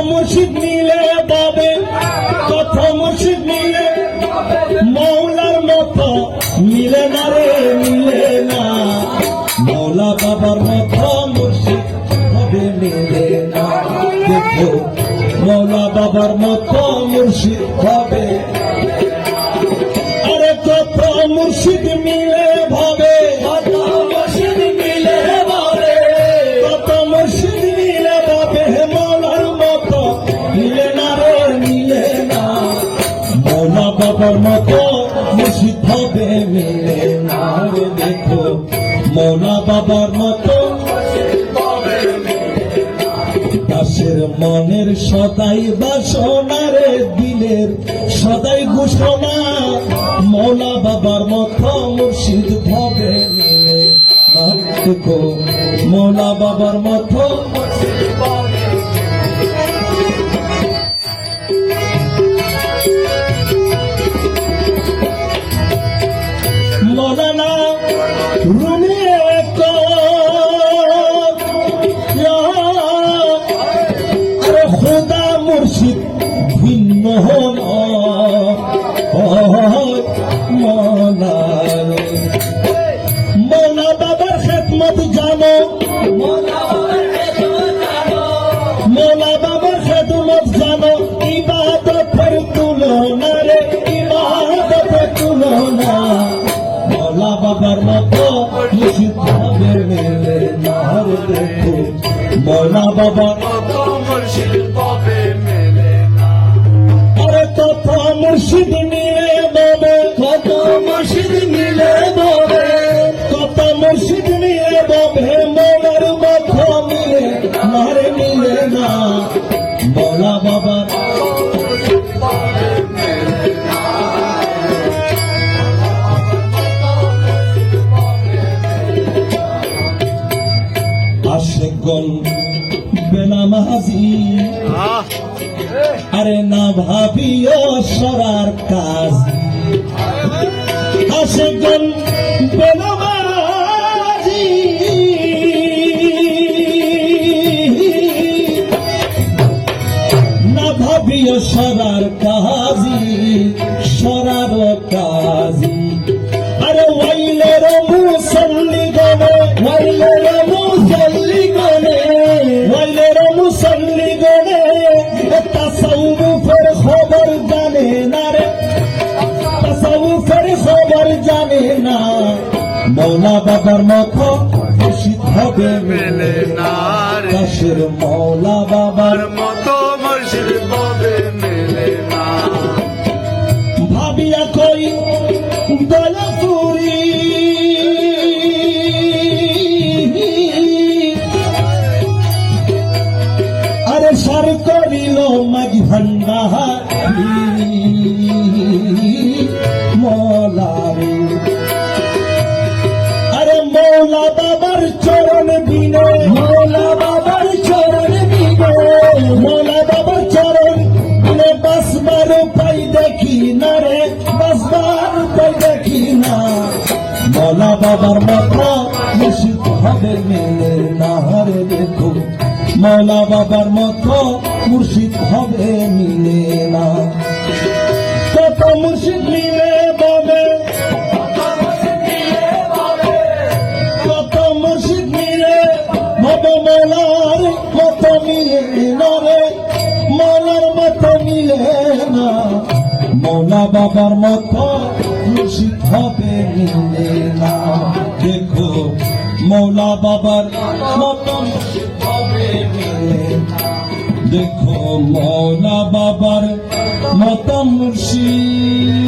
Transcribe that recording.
মুর্শিদ মিলে পাবে, কত মুর্শিদ মিলে মৌলার মতো মিলে না রে, মিলে না। মৌলা বাবার মতো মুর্শিদ হবে মিলে না। দেখো মৌলা বাবার মতো মুর্শিদ হবে। আরে কত মুর্শিদ মিলে ভাবে, কত মুর্শিদ মিলে ভাবে, কত মুর্শিদ মিলে ভাবে মৌলার মতো মিলে না রে, মিলে না। মৌলা বাবার মতো মুর্শিদ হবে মিলে না রে। দেখো মৌলা বাবার মতো দাসের মনের সদাই বাসনা রে, দিলের সদাই ঘোষণা। মৌলা বাবার মতো মুর্শিদ হবে মিলে না। দেখো মৌলা বাবার মতো মৌলানা রুমি খোদা মুর্শিদ ভিন্ন হল মৌলা বাবার খেদমত জানো, মৌলা বাবার খেদমত জানো। ইবাদতের তুলনা রে, ইবাদতের তুলনা। মৌলা বাবার মতো মুর্শিদ হবে মিলে না রে। দেখো মৌলা বাবার কত মুর্শিদ মিলে ববে, কত মুর্শিদ মিলে ববে, কত মুর্শিদ মিলে ববে মৌলার মতো মিলে নারে, মিলে না। মৌলা বাবার আশেকগণ বেনামাজি, আরে না ভাবিও সরার কাজ। আশেকগণ বেনামাজি, না ভাবিও সরার কাজী, সরার কাজী। আরে ওয়াইলের মুসল্লি গনে, ওয়াইলের মুসল্লি গনে, ওয়াইলের মুসল্লি গনে তাসাউফের খবর জানে না রে, তাসাউফের খবর জানে না। মৌলা বাবার মতো মুর্শিদ হবে মিলে না রে। দাসের মৌলা বাবার মতো মুর্শিদ হবে মিলে না। ভাবিয়া কই দলপুরি, আরে সার করিল মাঝি ভান্ডারি মৌলারে। আরে মৌলা বাবার চরণ বিনে, মৌলা বাবার চরণ বিনে, মৌলা বাবার চরণ বিনে বাসবার পাই দেখি না রে, বাসবার পাই দেখি না। মৌলা বাবার মতো মুর্শিদ হবে মিলে না রে। দেখো মৌলা বাবার মতো মুর্শিদ হবে মিলে না। কত মুর্শিদ মিলে ববে, কত মুর্শিদ মিলে ববে মৌলার মতো মিলে না রে, মৌলার মতো মিলে না। মৌলা বাবার মতো মুর্শিদ হবে মিলে না। দেখো মৌলা বাবার মতো মুর্শিদ হবে মিলে না। দেখো মৌলা বাবার মতো মুর্শিদ